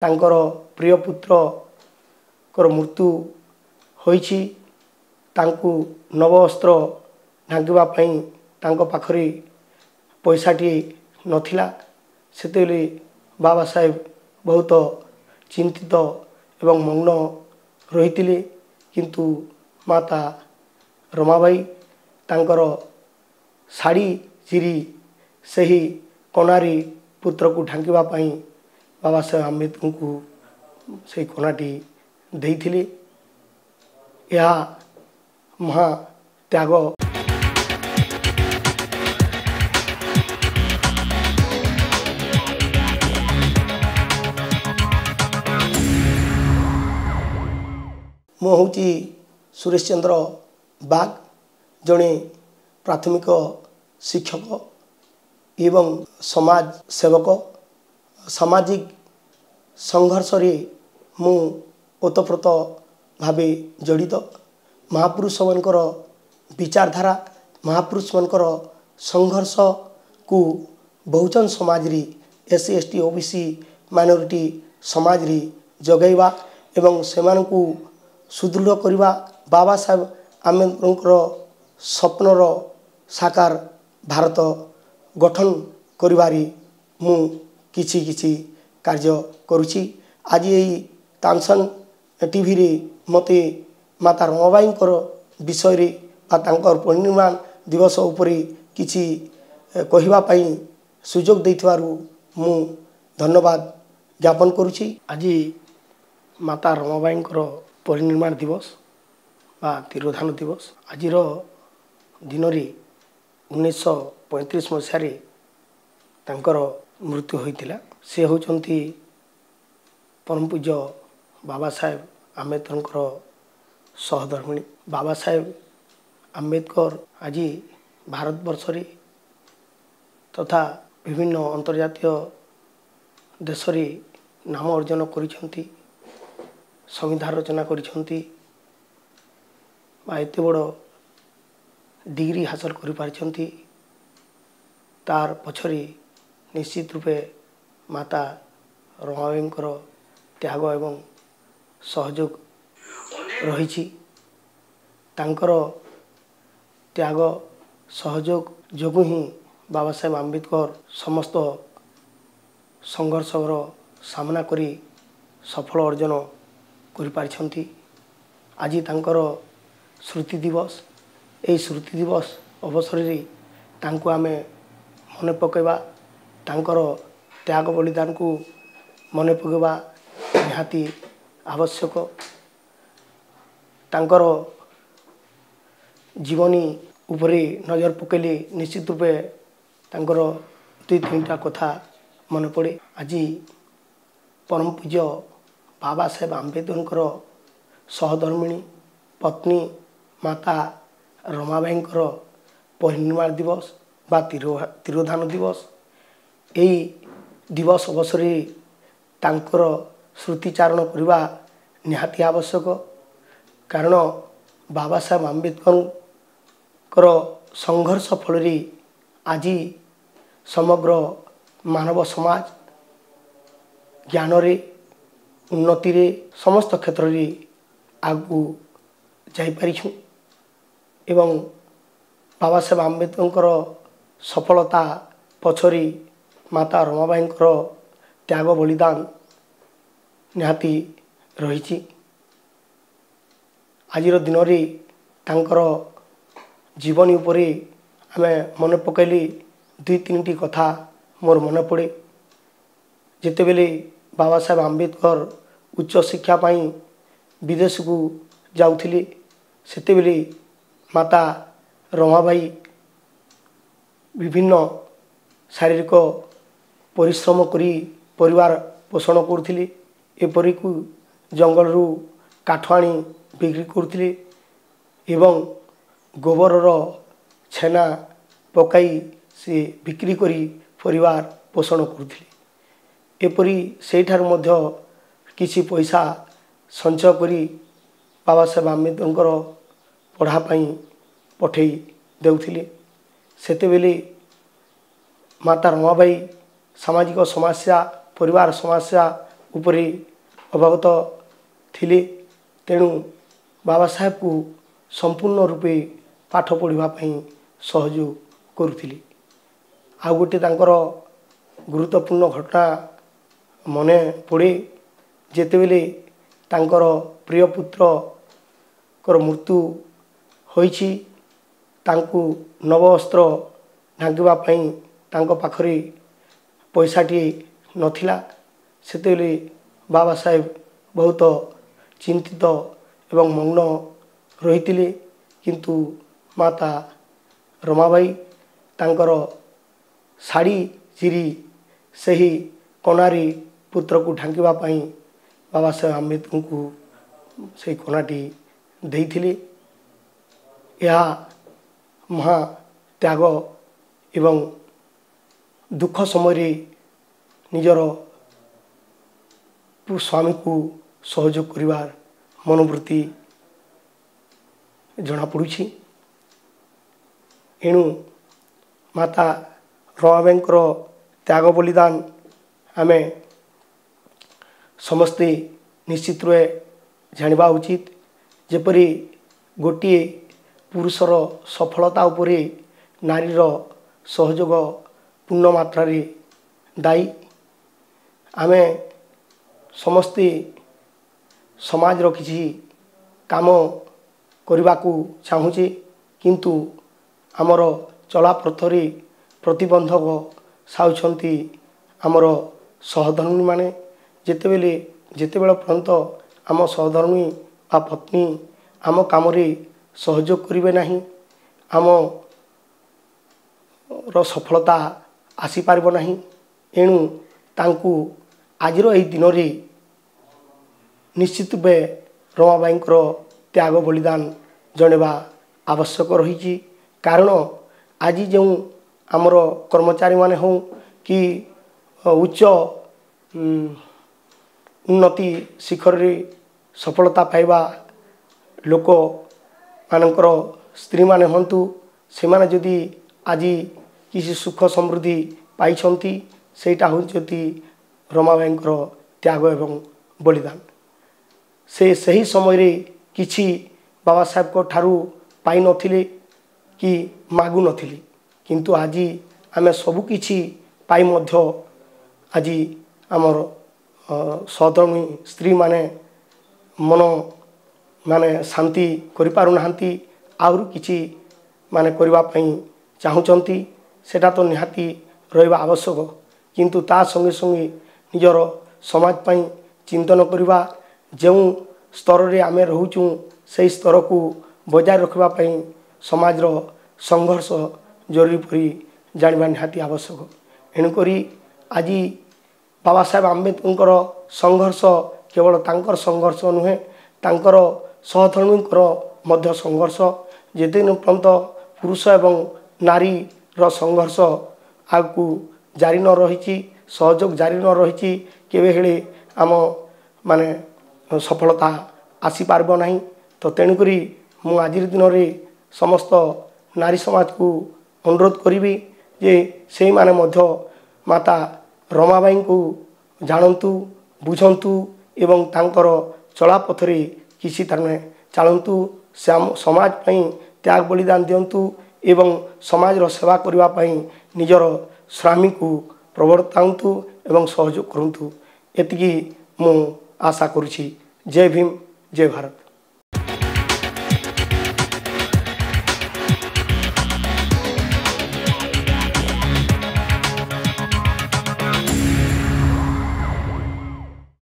तांकर प्रिय पुत्र कर मृत्यु होईछि तांकु नववस्त्र ढांकिबा पई तांको पाखरे पैसाटी नथिला सेतेले बाबा साहेब बहुत चिंतित एवं मग्न रहितिले किंतु माता रमाबाई तांकर साड़ी चिरी सही कनारी पुत्र को ढांकिबा पई बाबा साहेब आंबेडकर को से कनाटी देइथिले। यह महा त्याग मो होची सुरेश चंद्र बाग जड़े प्राथमिक शिक्षक एवं समाज सेवक सामाजिक संघर्ष रे मु ओतप्रोत भावे जड़ित महापुरुष मानकर विचारधारा महापुरुष मानकर संघर्ष को बहुजन समाज रे एससी एसटी ओबीसी माइनॉरिटी समाज रे जगैवा एवं सेमान को सुदृढ़ करवा बाबा साहेब आंबेडकर स्वप्नर साकार भारत गठन करिवारी मु किछि किछि कार्य करुछि। आज यही तानसन टीवी रे मते माता रमाबाई विषय रे तांकर परिनिर्माण दिवस उपरे किछि कहिबा पई सुजोग दैथिबारु मु धन्यवाद ज्ञापन करुछि। आज माता रमाबाई परिनिर्माण दिवस बा तिरोधान दिवस आज दिन में 1935 मसीह तांकर मृत्यु होइतिला। से होचंती परम पूज्य बाबा साहेब आंबेडकर सहधर्मिणी। बाबा साहेब आंबेडकर आज भारत वर्ष रे तथा विभिन्न अंतर्जातीय देश रे नाम अर्जन करिसंती संविधान रचना करिसंती एते बड़ डिग्री हासिल करि पारिसंती। तार पछरे निश्चित रूपे माता रमाबाईंकर त्याग एवं सहयोग रही। तांकर त्याग सहयोग जोगु ही बाबा साहेब आंबेडकर समस्त संघर्षर सामना करी सफल अर्जन करि पारिसंती। आज तांकर स्मृति दिवस ए स्मृति दिवस अवसर रे तांको आमे मने पकेबा तांकर त्याग बलिदान को मने पकेबा निहाती आवश्यक। तांकर जीवनी उपरे नजर पकेले निश्चित रूपे तांकर दुई तीनटा कथा मन पड़े। आज परम पूज्य बाबा साहेब आंबेडकर सहधर्मिणी पत्नी माता रमाबाईंकर परिनिर्माण दिवस बा तिरोधान दिवस यही दिवस अवसर तांकर स्मृतिचारण करवा निहाती आवश्यक। कारण बाबा साहेब आंबेडकर संघर्ष फल आज समग्र मानव समाज ज्ञान रे उन्नति रे समस्त क्षेत्र रे आगु जाई पारिछु एवं बाबा साहेब आंबेडकर सफलता पछरी माता रमाबाईंकर त्याग बलिदान निहाती रही। आज दिन रे तांकर जीवनी उपरे आमे मन पकैली दुई तीन कथा मोर मन पड़े। जिते बेले बाबा साहेब आंबेडकर उच्च शिक्षा पाई विदेश को जाउथिले सेते बेले माता रमाबाई विभिन्न शारीरिक परिश्रम करी परिवार पोषण करथिले। एपरि को जंगल रु काठ आनी बिक्री करथिले एवं गोबर छेना पकाई से बिक्री करी परिवार पोषण करथिले। एपरि सेठार मध्य किसी पैसा संचय करी बाबा साहेब आंबेडकर पढ़ापाई पठेई देउथिले। सेतेबेले माता रमाबाई सामाजिक समस्या परिवार समस्या उपरे अवगत थिले। तेणु बाबा साहेब को संपूर्ण रूपे पाठ पढ़ापी सहयोग करुले। आ गोटे तांकर गुरुत्वपूर्ण घटना मने पड़े जेतेबेले तांकर प्रिय पुत्र कर मृत्यु होइछि। तांकु नववस्त्र ढांकिबा पई तांको पाखरे पैसाटी नथिला। सेतेबेले बाबा साहेब बहुत चिंतित एवं मग्न रहितिले। किंतु माता रमाबाई तांकर साड़ी चिरी सही कनारी पुत्र को ढांकिबा पई बाबा साहेब आंबेडकर को से कनाटी देइथिले। यह महा त्याग एवं दुख समय निजर स्वामी को सहयोग करिवार मनोवृत्ति जना पड़ुछि। एणु माता रमाबाईंकर त्याग बलिदान आमे समस्ते निश्चित रूपे जानिबा उचित। जेपरी गोटे पुरुषर सफलता उपरे नारीर सहयोग पूर्ण मात्रा रे दायी। आमे समस्ते समाज रो किछि काम करबा को चाहूचे। किंतु आमर चला पथरे प्रतिबंधक साउछंती आमर सहधर्मी माने। जेतेबेले पर्यंत आम सहधर्मी बा पत्नी आम काम सहयोग करिवे नाही, आम रो सफलता आसी पारिबो नाही। एणु तांकु आजिर एही दिन रे निश्चित रूपे रमाबाईंकर त्याग बलिदान जणेबा आवश्यक रही। कारण आज जो आमर कर्मचारी माने हो कि उच्च उन्नति शिखर रे सफलता पाइबा लोक मानकर स्त्री माने हंतु से माने जदि आज किसी सुख समृद्धि पाइछंती सेटा होती रमाबाईंकर त्याग एवं बलिदान। से सही समय रे किछि बाबा साहेब को ठारू पाई नथिले कि मागु नथिले। किंतु आज आमे सबु किछि पाई मध्य आज आमर सहधर्मी स्त्री माने मन माने शांति करि पारु नाहंती। आउर किछि माने करबा पई चाहुचंती। सेटा तो निहाती रहबा आवश्यक। किंतु ता संगे संगे निजर समाज पई चिंतन करबा जो स्तर रे आमे रहउचु से स्तर को बजाय रखबा पई समाज रो संघर्ष जरूरी परी जानबा निहाती आवश्यक। एणुकरी आज बाबा साहेब आंबेडकर संघर्ष केवल तांकर संघर्ष नुहे, तांकर सहधर्मींकर मध्य संघर्ष। जेदिन पर्यंत पुरुष एवं नारी रो संघर्ष आगु जारी न रही, सहयोग जारी न रही, केबे हेले आम माने सफलता आसी पारबो नाही। तो तेणुकरी मु आजिर दिन रे समस्त नारी समाज को अनुरोध करी जे से माने मध्य माता रमाबाई को जानतु बुझंतु एवं तांकर चला पथरे किसी तरह चलतु। समाज पई त्याग बलिदान दियंतु एवं समाज रो सेवा करबा पई निजर स्वामी को प्रवर्तांतु एवं सहयोग करंतु। एतिकी मु आशा करुछि। जय भीम, जय भारत।